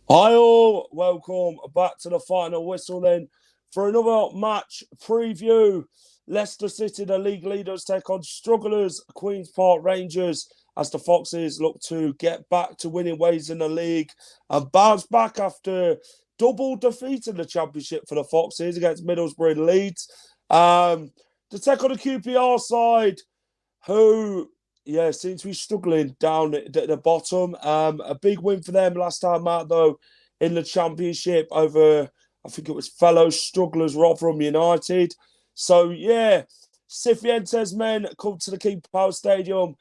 Hi all, welcome back to the final whistle then for another match preview. Leicester City, the league leaders, take on strugglers Queen's Park Rangers as the Foxes look to get back to winning ways in the league and bounce back after double defeat in the Championship for the Foxes against Middlesbrough and Leeds. To take on the QPR side, who seems to be struggling down at the bottom. A big win for them last time out, though, in the Championship over, I think it was fellow strugglers Rotherham United. So, Cifuentes men come to the King Power Stadium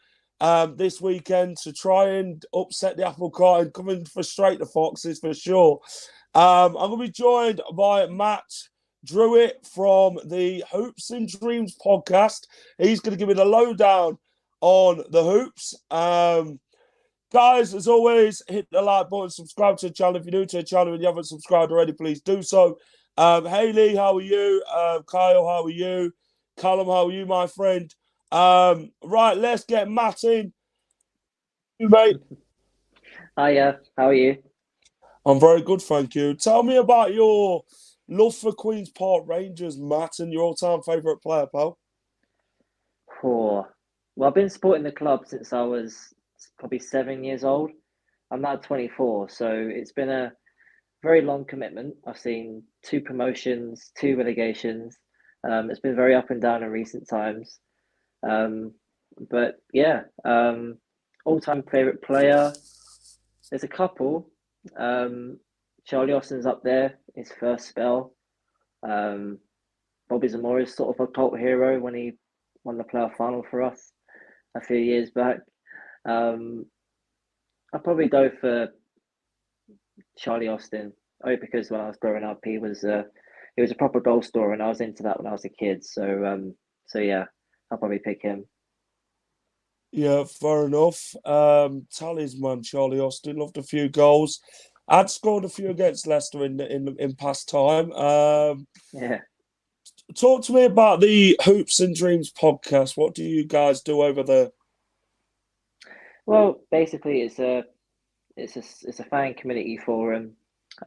this weekend to try and upset the apple cart and come and frustrate the Foxes for sure. I'm going to be joined by Matt Druitt from the Hoops and Dreams podcast. He's going to give me the lowdown on the hoops. Guys, as always, hit the like button, subscribe to the channel if you're new to the channel and you haven't subscribed already, please do so. Hayley, how are you? Kyle, how are you? Callum, how are you, my friend? Right, let's get Matt in. You, mate? Hiya, how are you? I'm very good, thank you. Tell me about your love for Queen's Park Rangers, Matt, and your all-time favourite player, pal. Well, I've been supporting the club since I was probably 7 years old. I'm now 24, so it's been a very long commitment. I've seen 2 promotions, 2 relegations. It's been very up and down in recent times. But yeah, all-time favourite player, there's a couple. Charlie Austin's up there, his first spell. Bobby Zamora is sort of a cult hero when he won the playoff final for us a few years back. I'll probably go for Charlie Austin, only because when I was growing up, he was a proper goal scorer, and I was into that when I was a kid. So yeah, I'll probably pick him. Yeah, fair enough. Talisman Charlie Austin loved a few goals. I'd scored a few against Leicester in past time. Yeah. Talk to me about the Hoops and Dreams podcast. What do you guys do over there? Well, basically, it's a fan community forum.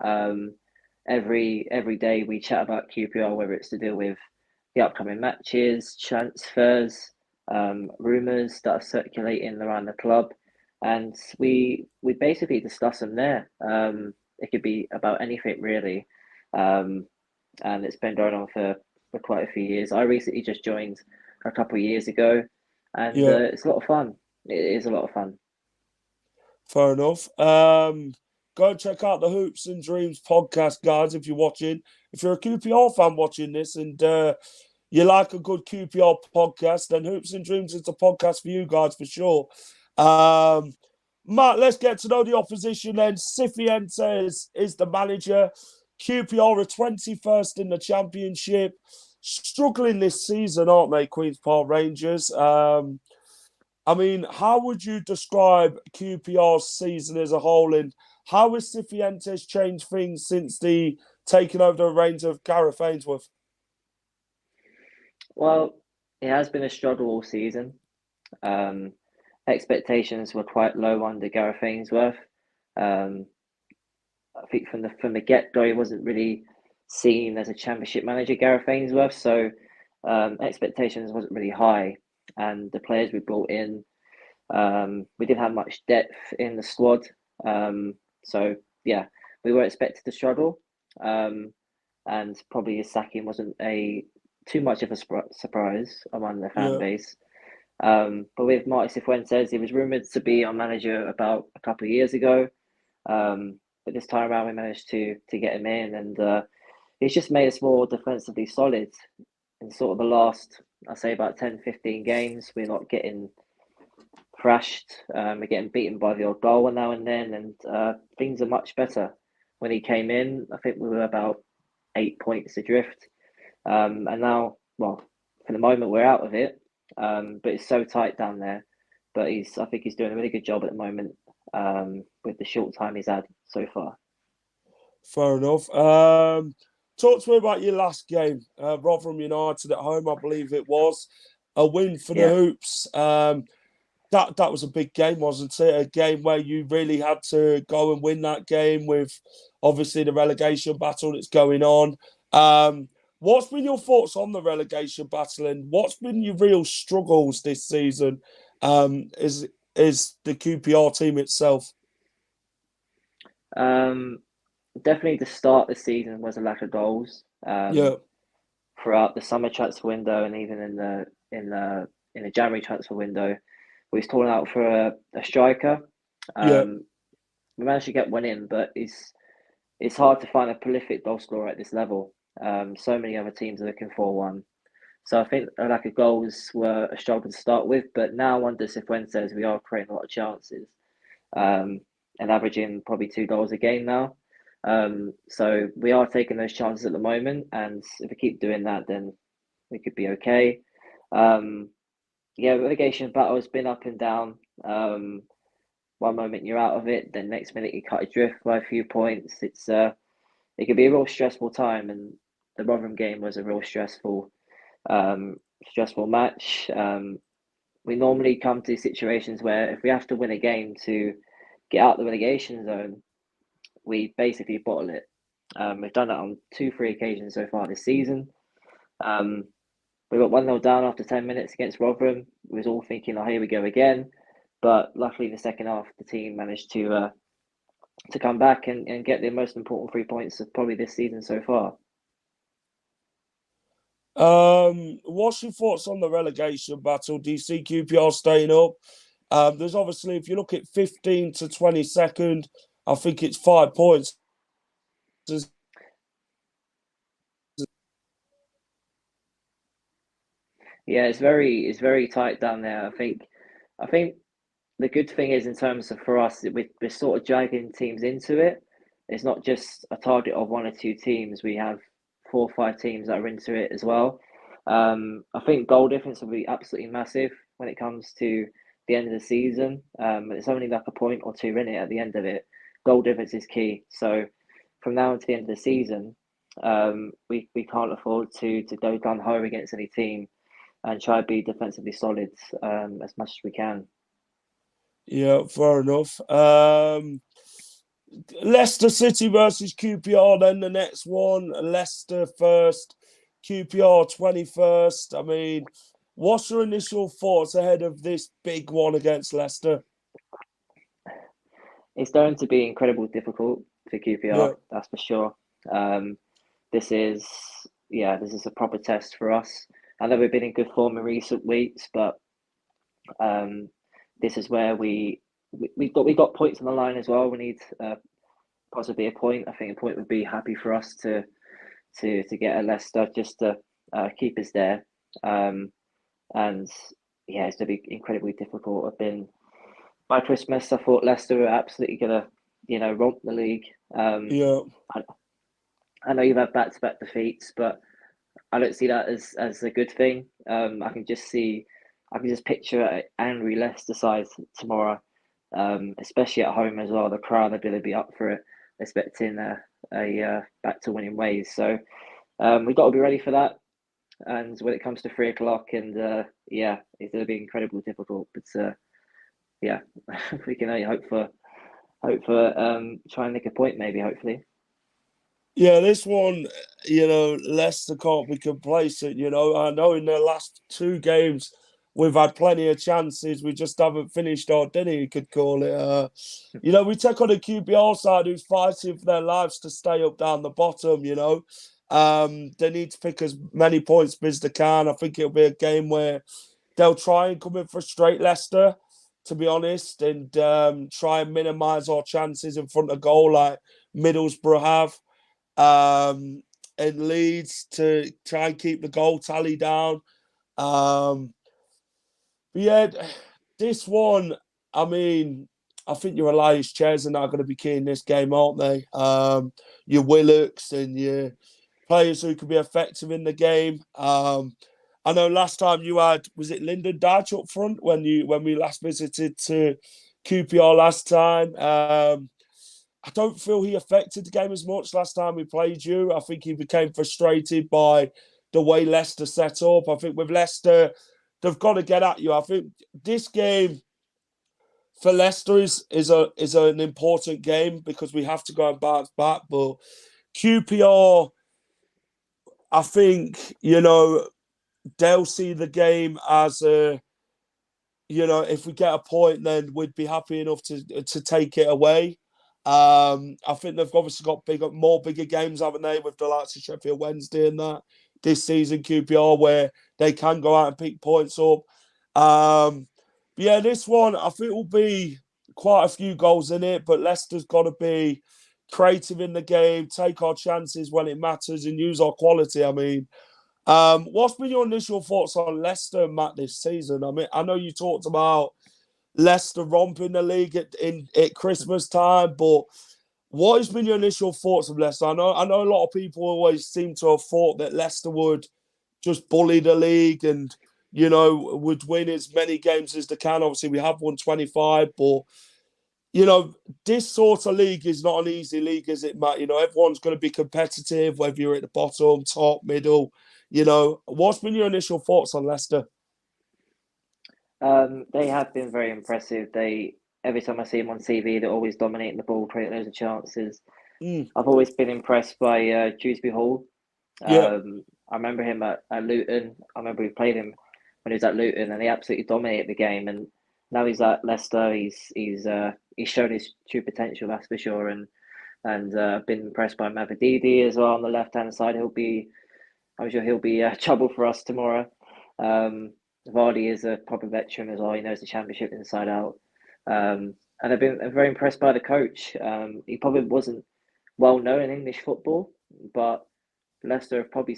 Every day we chat about QPR, whether it's to do with the upcoming matches, transfers, rumours that are circulating around the club, and we basically discuss them there. It could be about anything really, and it's been going on for quite a few years. I recently just joined a couple of years ago, and it's a lot of fun. It is a lot of fun. Fair enough. Go and check out the Hoops and Dreams podcast, guys, if you're watching. If you're a QPR fan watching this and you like a good QPR podcast, then Hoops and Dreams is a podcast for you guys for sure. Matt, let's get to know the opposition then. Cifuentes is the manager. QPR are 21st in the Championship. Struggling this season, aren't they, Queen's Park Rangers? I mean, how would you describe QPR's season as a whole, and how has Cifuentes changed things since the taking over the reins of Gareth Ainsworth? Well, it has been a struggle all season. Expectations were quite low under Gareth Ainsworth. I think from the get-go, he wasn't really seen as a Championship manager, Gareth Ainsworth. So expectations wasn't really high, and the players we brought in, we didn't have much depth in the squad. So yeah, we were expected to struggle, and probably his sacking wasn't too much of a surprise among the fan base. But with Marty Cifuentes, he was rumoured to be our manager about a couple of years ago. But this time around, we managed to get him in, and he's just made us more defensively solid. In sort of the last, I'd say about 10, 15 games, we're not getting thrashed. We're getting beaten by the odd goal now and then, and things are much better. When he came in, I think we were about 8 points adrift, and now, well, for the moment we're out of it. But it's so tight down there. But I think he's doing a really good job at the moment, with the short time he's had so far. Fair enough. Talk to me about your last game, Rotherham United at home, I believe it was. A win for the Hoops. That was a big game, wasn't it? A game where you really had to go and win that game with obviously the relegation battle that's going on. What's been your thoughts on the relegation battle, and what's been your real struggles this season? Is the QPR team itself? Definitely the start of the season was a lack of goals. Throughout the summer transfer window and even in the January transfer window, we was calling out for a striker. We managed to get one in, but it's hard to find a prolific goal scorer at this level. So many other teams are looking for one. So I think a lack of goals were a struggle to start with, but now under Cifuentes, we are creating a lot of chances, and averaging probably 2 goals a game now. So we are taking those chances at the moment, and if we keep doing that, then we could be okay. Relegation battle has been up and down. One moment you're out of it, then next minute you cut adrift by a few points. It could be a real stressful time, and the Rotherham game was a real stressful match. We normally come to situations where if we have to win a game to get out the relegation zone, we basically bottle it. We've done that on 2-3 occasions so far this season. We got 1-0 down after 10 minutes against Rotherham. We was all thinking, oh, here we go again. But luckily in the second half, the team managed to come back and get the most important 3 points of probably this season so far. What's your thoughts on the relegation battle? Do you see QPR staying up? There's obviously, if you look at 15 to 22nd, I think it's 5 points. Yeah, it's very tight down there. I think the good thing is in terms of for us, we're sort of dragging teams into it. It's not just a target of 1 or 2 teams. We have 4 or 5 teams that are into it as well. I think goal difference will be absolutely massive when it comes to the end of the season. It's only like a point or two in it at the end of it. Goal difference is key. So from now until the end of the season, we can't afford to go gun ho against any team and try to be defensively solid as much as we can. Yeah, fair enough. Leicester City versus QPR, then the next one. Leicester first, QPR 21st. I mean, what's your initial thoughts ahead of this big one against Leicester? It's going to be incredibly difficult for QPR, that's for sure. This is a proper test for us. I know we've been in good form in recent weeks, but this is where we got points on the line as well. We need possibly a point. I think a point would be happy for us to get a Leicester just to keep us there. And yeah, it's going to be incredibly difficult. By Christmas, I thought Leicester were absolutely going to romp the league. I know you've had back-to-back defeats, but I don't see that as a good thing. I can just picture an angry Leicester side tomorrow, especially at home as well. The crowd are going to be up for it, expecting a back to winning ways. So we've got to be ready for that. And when it comes to 3:00, and it's going to be incredibly difficult. But we can only hope for try and make a point, maybe, hopefully. Yeah, this one, Leicester can't be complacent. I know in the last 2 games we've had plenty of chances. We just haven't finished our dinner, you could call it. We take on a QPR side who's fighting for their lives to stay up down the bottom. They need to pick as many points as they can. I think it'll be a game where they'll try and come and frustrate Leicester, to be honest, and try and minimise our chances in front of goal like Middlesbrough have. And Leeds to try and keep the goal tally down. But yeah, this one, I mean, I think your Elias Chairs are now going to be key in this game, aren't they? Your Willocks and your players who can be effective in the game. I know last time you had, was it Lyndon Dodge up front when we last visited to QPR last time? I don't feel he affected the game as much last time we played you. I think he became frustrated by the way Leicester set up. I think with Leicester, they've got to get at you. I think this game for Leicester is an important game because we have to go and bounce back. But QPR, I think, they'll see the game as if we get a point, then we'd be happy enough to take it away. I think they've obviously got bigger games, haven't they, with the likes of Sheffield Wednesday and that this season, QPR, where they can go out and pick points up. This one, I think will be quite a few goals in it, but Leicester's got to be creative in the game, take our chances when it matters, and use our quality. I mean, what's been your initial thoughts on Leicester, Matt, this season? I mean, I know you talked about Leicester romping the league at Christmas time, but what has been your initial thoughts of Leicester? I know a lot of people always seem to have thought that Leicester would just bully the league and would win as many games as they can. Obviously, we have won 25, but this sort of league is not an easy league, is it, Matt? Everyone's going to be competitive, whether you're at the bottom, top, middle. What's been your initial thoughts on Leicester? They have been very impressive. Every time I see them on TV, they're always dominating the ball, creating loads of chances. I've always been impressed by Dewsbury Hall. Yeah. I remember him at Luton. I remember we played him when he was at Luton, and he absolutely dominated the game. And now he's at Leicester. He's shown his true potential, that's for sure. And been impressed by Mavididi as well on the left hand side. I'm sure he'll be trouble for us tomorrow. Vardy is a proper veteran as well. He knows the championship inside out. And I've been very impressed by the coach. He probably wasn't well known in English football, but Leicester have probably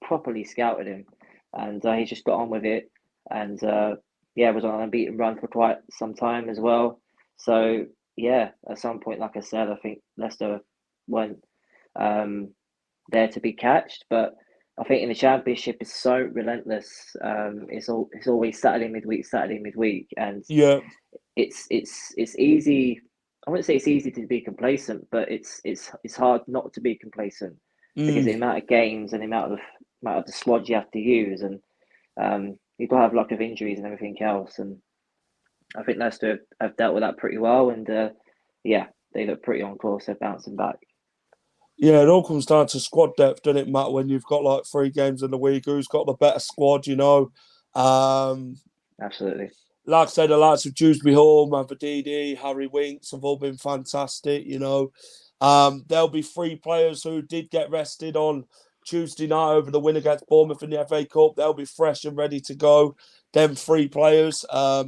properly scouted him, and he's just got on with it. And was on an unbeaten run for quite some time as well. So at some point, like I said, I think Leicester weren't there to be catched, but I think in the championship it's so relentless. It's always Saturday midweek, and Yeah. it's easy. I wouldn't say it's easy to be complacent, but it's hard not to be complacent because the amount of games and the amount of the squad you have to use, and you've got to have luck of injuries and everything else. And I think Leicester have dealt with that pretty well, and they look pretty on course. They're bouncing back. Yeah, it all comes down to squad depth, doesn't it, Matt? When you've got like 3 games in the week, who's got the better squad, Absolutely. Like I said, the likes of Dewsbury Hall, Mavididi, Harry Winks have all been fantastic, There'll be 3 players who did get rested on Tuesday night over the win against Bournemouth in the FA Cup. They'll be fresh and ready to go. Them 3 players,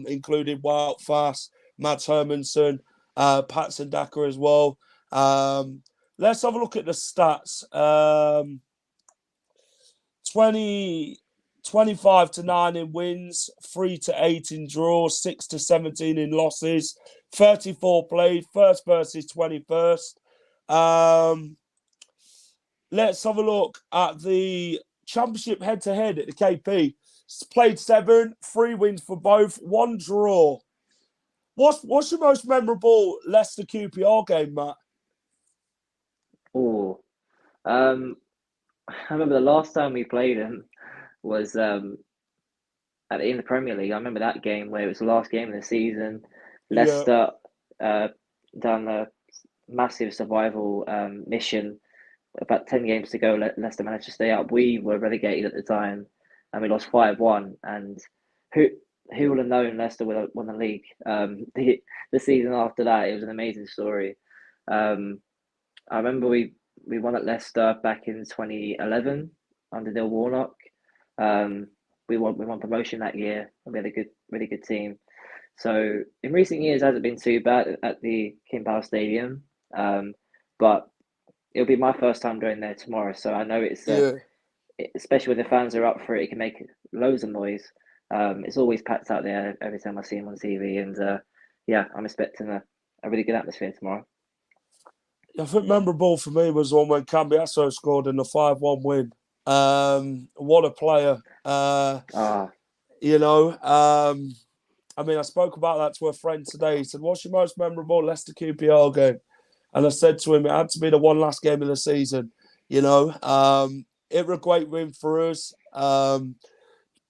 including Wout Faes, Mads Hermansen, Patson Daka as well. Let's have a look at the stats. 25-9 in wins, 3-8 in draws, 6-17 in losses, 34 played, first versus 21st. Let's have a look at the championship head-to-head at the KP. Played 7, 3 wins for both, 1 draw. What's your most memorable Leicester QPR game, Matt? Oh, I remember the last time we played him was in the Premier League. I remember that game where it was the last game of the season. Leicester done a massive survival mission. About 10 games to go, Leicester managed to stay up. We were relegated at the time, and we lost 5-1. And who would have known Leicester would have won the league? The season after that, it was an amazing story. I remember we won at Leicester back in 2011 under Neil Warnock. We won promotion that year, and we had a really good team. So in recent years, it hasn't been too bad at the King Power Stadium, but it'll be my first time going there tomorrow. So I know it's especially when the fans are up for it, it can make loads of noise. It's always packed out there every time I see him on TV, and yeah, I'm expecting a really good atmosphere tomorrow. I think memorable for me was one when Cambiasso scored in the 5-1 win. What a player. Ah, You know, I mean, I spoke about that to a friend today. He said, "What's your most memorable Leicester QPR game?" And I said to him, it had to be the one last game of the season. You know, it was a great win for us.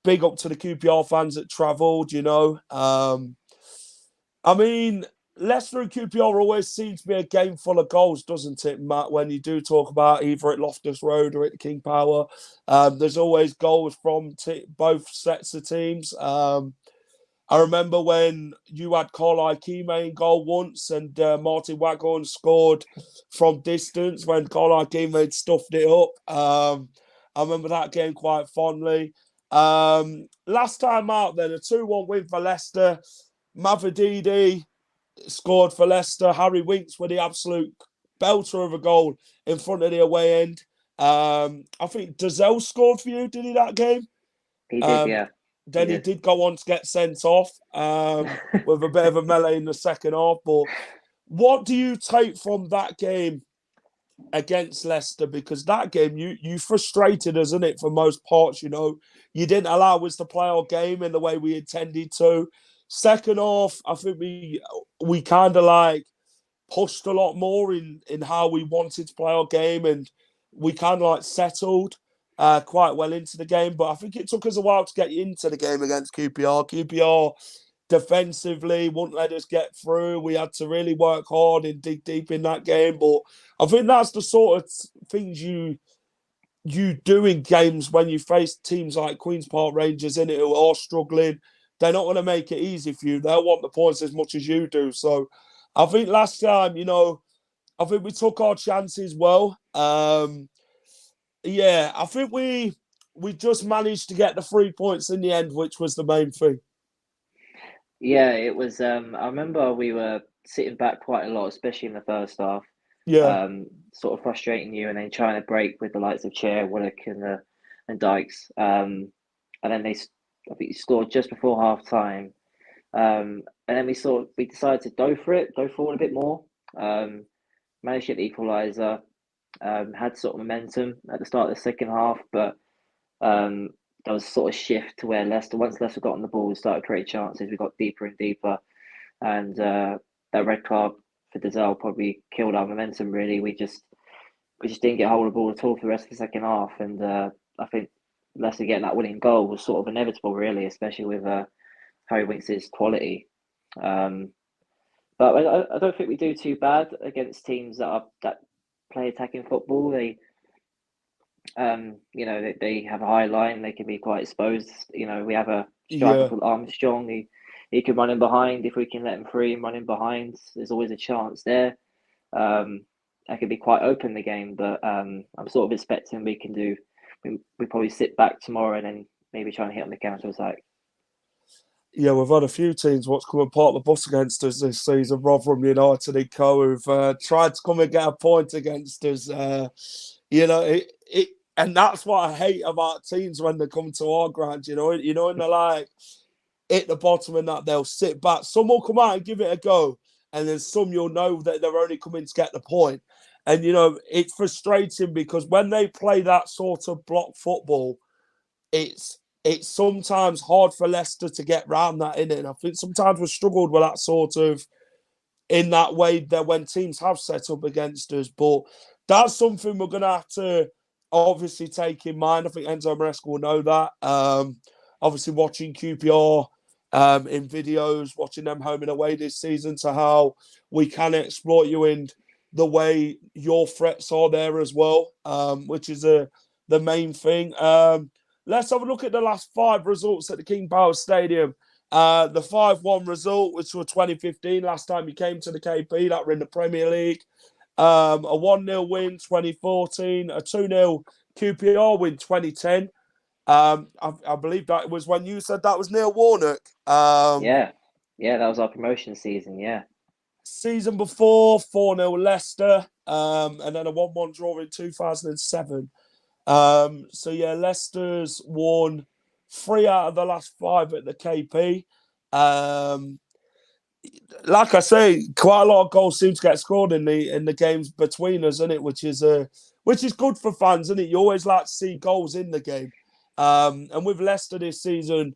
Big up to the QPR fans that travelled, you know. I mean, Leicester and QPR always seems to be a game full of goals, doesn't it, Matt? When you do talk about either at Loftus Road or at the King Power, there's always goals from both sets of teams. I remember when you had Carl Ikeme in goal once and Martin Waghorn scored from distance when Carl Ikeme had stuffed it up. I remember that game quite fondly. Last time out then, a 2-1 win for Leicester. Mavididi scored for Leicester. Harry Winks with the absolute belter of a goal in front of the away end. I think Dazelle scored for you, did he, that game? he did, Um, yeah. then he did go on to get sent off with a bit of a melee in the second half. But what do you take from that game against Leicester? Because that game, you frustrated us, isn't it, for most parts, you know. You didn't allow us to play our game in the way we intended to. Second half, I think we kind of like pushed a lot more in how we wanted to play our game, and we kind of like settled quite well into the game. But I think it took us a while to get into the game against QPR. QPR defensively wouldn't let us get through. We had to really work hard and dig deep in that game. But I think that's the sort of things you do in games when you face teams like Queen's Park Rangers in it who are struggling. They're not going to make it easy for you. They'll want the points as much as you do. So I think last time, you know, I think we took our chances well. Yeah, I think we just managed to get the 3 points in the end, which was the main thing. Yeah, it was. I remember we were sitting back quite a lot, especially in the first half. Yeah, Sort of frustrating you, and then trying to break with the likes of Chair, Willock, and Dykes. And then I think, scored just before half time. And then we decided to go forward a bit more. Managed to get the equaliser. Had sort of momentum at the start of the second half, but um, there was a sort of shift to where once Leicester got on the ball, we started to create chances. We got deeper and deeper, and that red card for Dazelle probably killed our momentum. Really, we just didn't get hold of the ball at all for the rest of the second half, and I think Leicester getting that winning goal was sort of inevitable, really, especially with Harry Winks' quality. Um, but I don't think we do too bad against teams that play attacking football. They have a high line. They can be quite exposed. You know, we have a striker yeah. called Armstrong. He can run in behind if we can let him free and run in behind. There's always a chance there. That could be quite open the game, but I'm sort of expecting we can do. We probably sit back tomorrow and then maybe try and hit on the counter attack. Yeah, we've had a few teams what's come and park the bus against us this season. Rotherham United and Co. who've tried to come and get a point against us. You know, and that's what I hate about teams when they come to our ground. You know, and they're like at the bottom and that they'll sit back. Some will come out and give it a go, and then some you'll know that they're only coming to get the point. And you know, it's frustrating because when they play that sort of block football, it's sometimes hard for Leicester to get round that in it. And I think sometimes we've struggled with that sort of in that way that when teams have set up against us. But that's something we're gonna have to obviously take in mind. I think Enzo Maresca will know that. Obviously watching QPR in videos, watching them home and away this season to how we can exploit you in the way your threats are there as well, which is the main thing. Let's have a look at the last 5 results at the King Power Stadium. The 5-1 result, which was 2015, last time you came to the KP, that were in the Premier League. A 1-0 win, 2014. A 2-0 QPR win, 2010. I believe that was when you said that was Neil Warnock. Yeah, that was our promotion season. Yeah, Season before, 4-0 Leicester, and then a 1-1 draw in 2007. So yeah, Leicester's won 3 out of the last 5 at the KP. Like I say, quite a lot of goals seem to get scored in the games between us, isn't it? Which is good for fans, isn't it? You always like to see goals in the game. And with Leicester this season,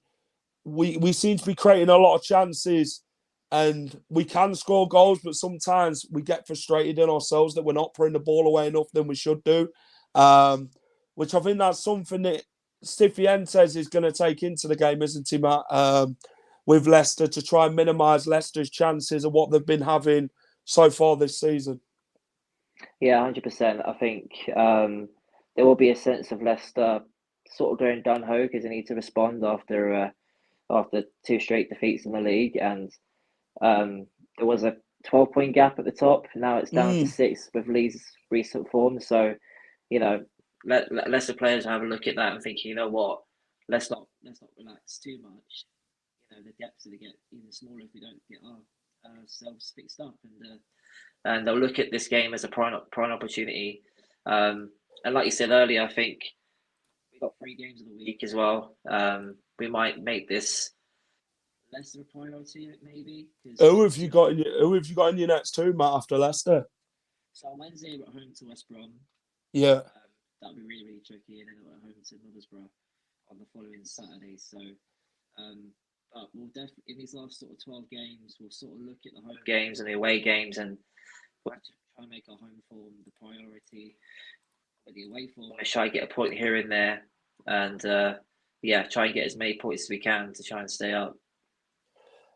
we seem to be creating a lot of chances, and we can score goals, but sometimes we get frustrated in ourselves that we're not putting the ball away enough than we should do. Which I think that's something that Cifuentes is going to take into the game, isn't he, Matt? With Leicester to try and minimise Leicester's chances of what they've been having so far this season. Yeah, 100%. I think there will be a sense of Leicester sort of going gung-ho because they need to respond after 2 straight defeats in the league, and there was a 12-point gap at the top. Now it's down to 6 with Leeds' recent form. So, let Leicester players have a look at that and think, you know what, let's not relax too much. The depths of the get even smaller if we don't get ourselves fixed up, and they'll look at this game as a prime opportunity. And like you said earlier, I think we've got 3 games of the week as well. We might make this less of a priority, maybe. Who have you got in your next 2, Matt, after Leicester? So on Wednesday we're at home to West Brom. Yeah. That'll be really, really tricky, and then we're at home to Middlesbrough on the following Saturday. So, but we'll definitely, in these last sort of 12 games, we'll sort of look at the home games and the away games, and we'll have to try and make our home form the priority. But the away form, let's try and get a point here and there, and try and get as many points as we can to try and stay up.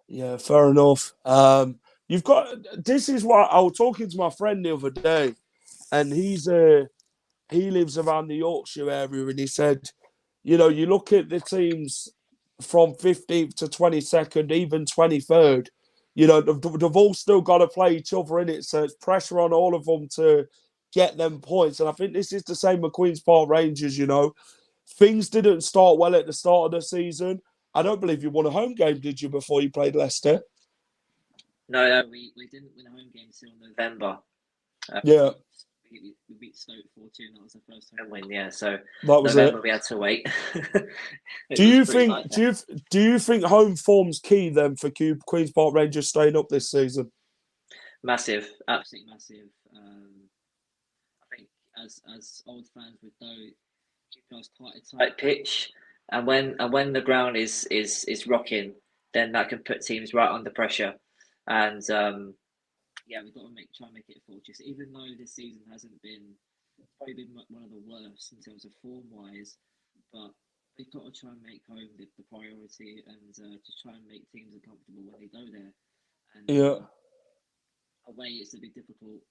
Yeah, fair enough. You've got. This is what I was talking to my friend the other day, and he lives around the Yorkshire area, and he said, you look at the teams from 15th to 22nd, even 23rd. They've all still got to play each other in it, so it's pressure on all of them to get them points. And I think this is the same with Queen's Park Rangers. Things didn't start well at the start of the season. I don't believe you won a home game, did you, before you played Leicester? No, we didn't win a home game until November. Yeah. We beat Stoke 4-2, and that was the first home win. Yeah, so that was November it. We had to wait. Do you think home form's key then for Queen's Park Rangers staying up this season? Massive, absolutely massive. I think as old fans would know, QPR's quite a tight pitch, and when the ground is rocking, then that can put teams right under pressure, and we've got to try and make it a fortress. Even though this season hasn't been probably been one of the worst in terms of form wise, but we've got to try and make home the priority, and to try and make teams uncomfortable when they go there. And away it's a bit difficult,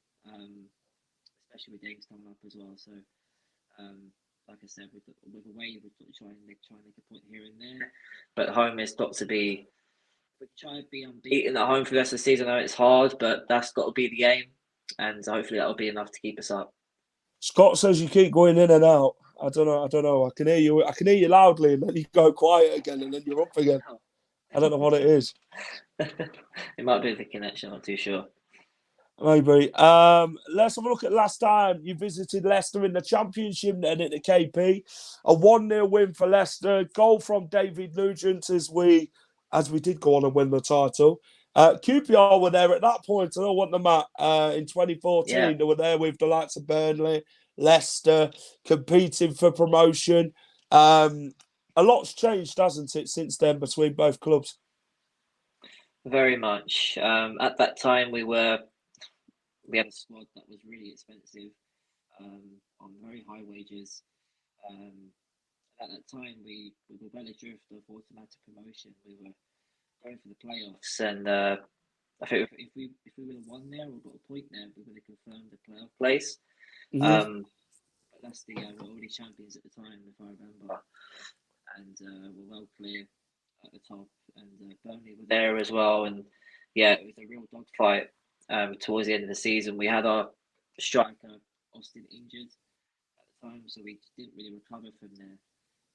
especially with games coming up as well. So, like I said, with away we've got to try and make a point here and there, but home has got to be. We try to be unbeaten at home for the rest of the season. I know it's hard, but that's got to be the aim, and hopefully that'll be enough to keep us up. Scott says you keep going in and out. I don't know. I can hear you loudly, and then you go quiet again, and then you're up again. I don't know what it is. It might be the connection. I'm not too sure. Maybe. Let's have a look at last time you visited Leicester in the Championship and at the KP. A 1-0 win for Leicester. Goal from David Nugent as we did go on and win the title. QPR were there at that point. I don't want them at in 2014. Yeah. They were there with the likes of Burnley, Leicester, competing for promotion. A lot's changed, hasn't it, since then between both clubs? Very much. At that time, we had a squad that was really expensive, on very high wages. At that time, we were well adrift of automatic promotion. We were going for the playoffs, and I think if we would have won there or got a point there, we would have confirmed the playoff place. Mm-hmm. But that's we're already champions at the time, if I remember, and we're well clear at the top, and Burnley were there as well, and it was a real dogfight. Towards the end of the season, we had our striker Austin injured at the time, so we didn't really recover from there.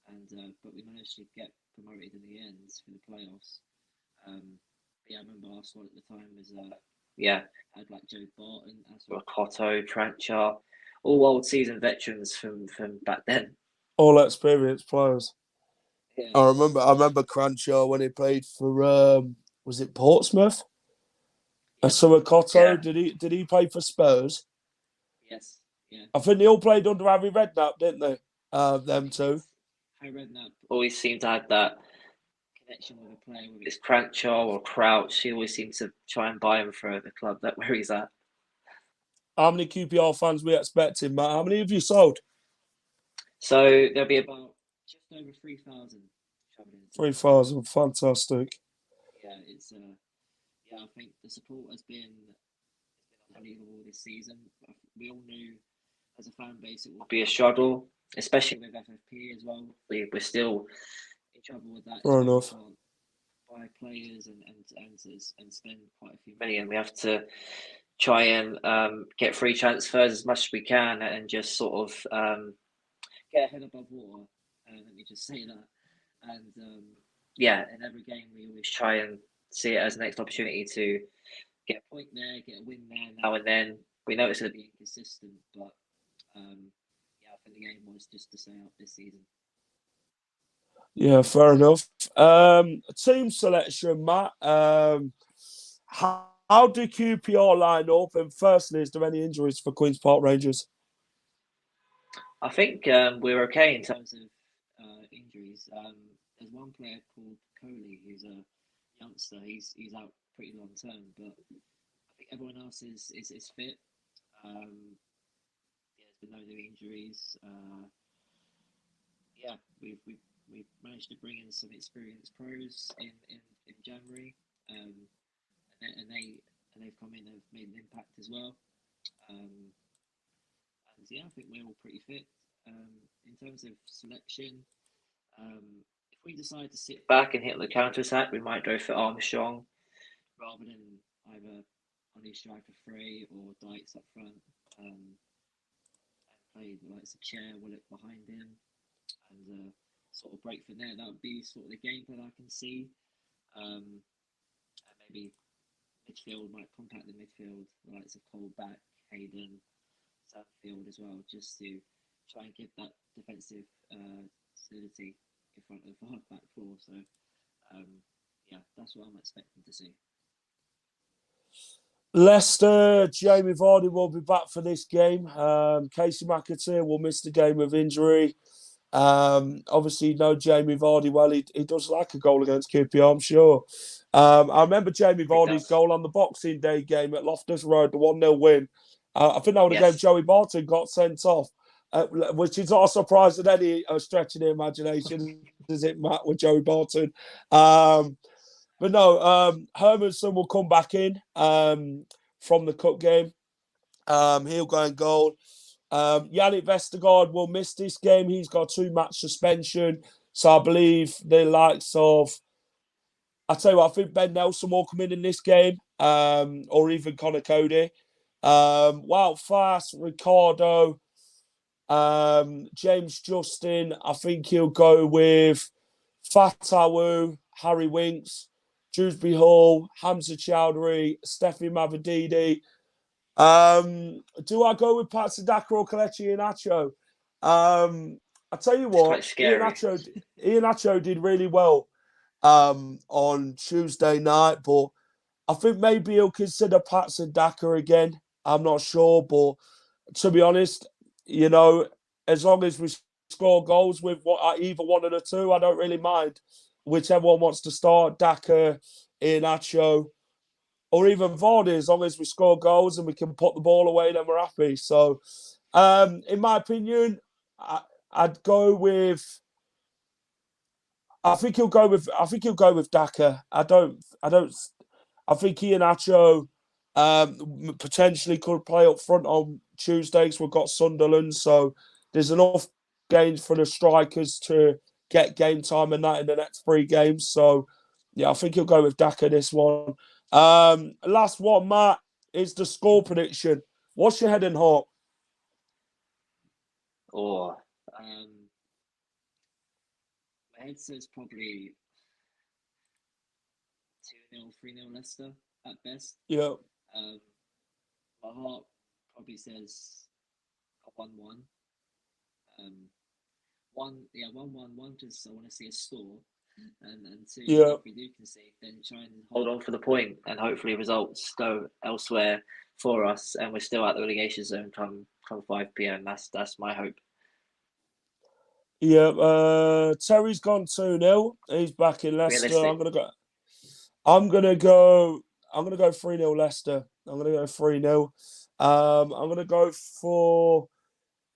And but we managed to get promoted in the end for the playoffs. I remember our squad at the time was had like Joe Barton, Rocotto, Tranchar, all old season veterans from back then. All experienced players. Yeah, I remember Crancho when he played for was it Portsmouth? And yep, Suakoto, yeah, did he play for Spurs? yes, yeah. I think they all played under Harry Redknapp, didn't they? Them two. Harry Redknapp always seemed to have that connection with a player, whether it's Cranchaw or Crouch. He always seems to try and buy him for the club that where he's at. How many QPR fans we expecting, Matt? How many have you sold? So there'll be about just over 3,000 travelling today. 3,000. Fantastic. Yeah, it's yeah. I think the support has been unbelievable this season. We all knew as a fan base it would be a struggle, especially with FFP as well. We're still in trouble with that as Fair well. We enough. can't buy players and spend quite a few million. We have to try and get free transfers as much as we can and just sort of get a head above water. Let me just say that. And yeah, in every game we always try and see it as the next opportunity to get a point there, get a win there now and then. We know it's going to be inconsistent, but yeah, I think the game was just to stay up this season. Yeah, fair enough. Team selection, Matt. How do QPR line up? And firstly, is there any injuries for Queen's Park Rangers? I think we're okay in terms of injuries. There's one player called Coley who's a youngster. He's out pretty long term, but I think everyone else is fit. Yeah, there's been no new injuries. Yeah, we've managed to bring in some experienced pros in January, um, and they've come in and have made an impact as well. Um, and yeah, I think we're all pretty fit. In terms of selection, if we decide to sit back and hit the counter attack, we might go for Armstrong rather than either on the striker three or Dykes up front. And play the likes of Chair, Willock behind him, and sort of break from there. That would be sort of the game plan I can see. And maybe midfield might compact the midfield, the likes of Colback, Hayden, Southfield as well, just to try and give that defensive solidity in front of our back four. So yeah, that's what I'm expecting to see. Leicester, Jamie Vardy will be back for this game. Casey McAteer will miss the game with injury. Obviously, you know Jamie Vardy well. He does like a goal against QPR, I'm sure. I remember Jamie He Vardy's does. goal on the Boxing Day game at Loftus Road, the 1-0 win. I think that was the game Yes. Joey Barton got sent off, which is not a surprise at any stretch of the imagination, is it, Matt, with Joey Barton? But no, Hermanson will come back in from the cup game. He'll go and goal. Yannick Vestergaard will miss this game. He's got 2-match suspension. So I believe the likes of, I tell you what, I think Ben Nelson will come in this game, or even Connor Cody. Wout Fast, Ricardo, James Justin. I think he'll go with Fatawu, Harry Winks, Dewsbury Hall, Hamza Chowdhury, Steffi Mavididi. Do I go with Pat Sadaka or Kelechi Iheanacho? I tell you It's quite what, scary. Iheanacho did really well on Tuesday night, but I think maybe he'll consider Pat Sadaka again. I'm not sure, but to be honest, you know, as long as we score goals with either one of the two, I don't really mind. Whichever one wants to start, Daka, Iheanacho, or even Vardy, as long as we score goals and we can put the ball away, then we're happy. So, in my opinion, I'd go with. I think he'll go with. I think he'll go with Daka. I don't. I think Iheanacho potentially could play up front on Tuesdays. We've got Sunderland, so there's enough games for the strikers to get game time and that in the next 3 games. So, yeah, I think he'll go with Daka this one. Last one, Matt, is the score prediction. What's your head and heart? Or my head says probably 2-0, 3-0 Leicester at best. Yeah. My heart probably says a 1-1. 1-1, because I want to see a score, and two, Yeah. if we do concede, then try and hold on for the point, and hopefully results go elsewhere for us, and we're still at the relegation zone come 5 p.m. That's my hope. Yeah, Terry's gone 2-0. He's back in Leicester. Realistic. I'm gonna go 3-0 Leicester. I'm gonna go 3-0. I'm gonna go for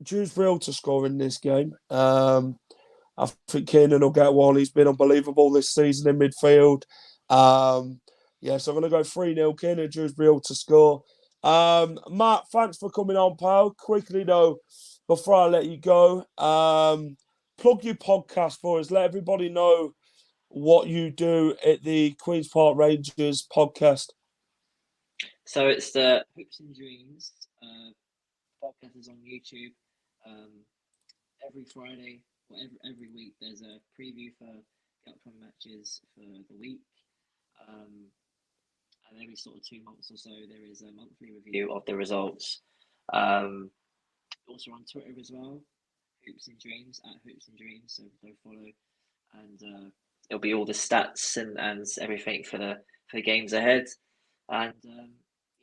Dewsbury to score in this game. I think Keenan will get one. He's been unbelievable this season in midfield. Yeah, so I'm going to go 3-0 Keenan Dewsbury to score. Matt, thanks for coming on, pal. Quickly, though, before I let you go, plug your podcast for us. Let everybody know what you do at the Queen's Park Rangers podcast. So it's the Hopes and Dreams podcast is on YouTube. Every Friday, or every week, there's a preview for the upcoming matches for the week. And every sort of 2 months or so, there is a monthly review of the results. Also on Twitter as well, Hoops and Dreams, at Hoops and Dreams, so go follow. And it'll be all the stats and everything for the games ahead. And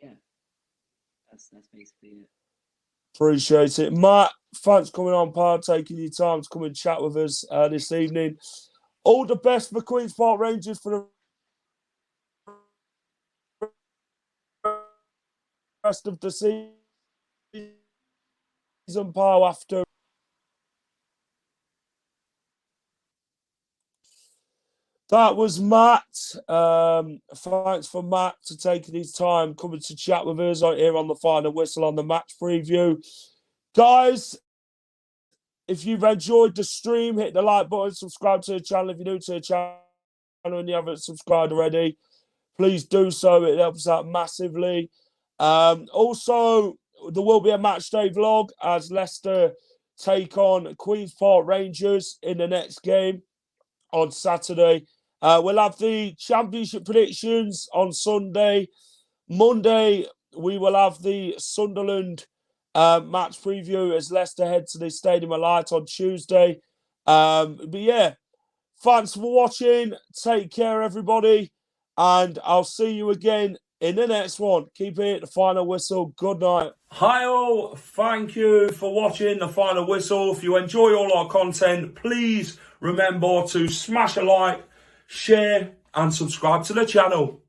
yeah, that's basically it. Appreciate it. Matt, thanks for coming on, pal, taking your time to come and chat with us this evening. All the best for Queen's Park Rangers for the rest of the season, pal, after. That was Matt. Thanks for Matt for taking his time coming to chat with us right here on the Final Whistle on the match preview. Guys, if you've enjoyed the stream, hit the like button, subscribe to the channel if you're new to the channel and you haven't subscribed already. Please do so. It helps out massively. Also, there will be a match day vlog as Leicester take on Queen's Park Rangers in the next game on Saturday. We'll have the championship predictions on Sunday. Monday, we will have the Sunderland match preview as Leicester head to the Stadium of Light on Tuesday. But yeah, thanks for watching. Take care, everybody. And I'll see you again in the next one. Keep it, the Final Whistle. Good night. Hi all, thank you for watching the Final Whistle. If you enjoy all our content, please remember to smash a like, share and subscribe to the channel.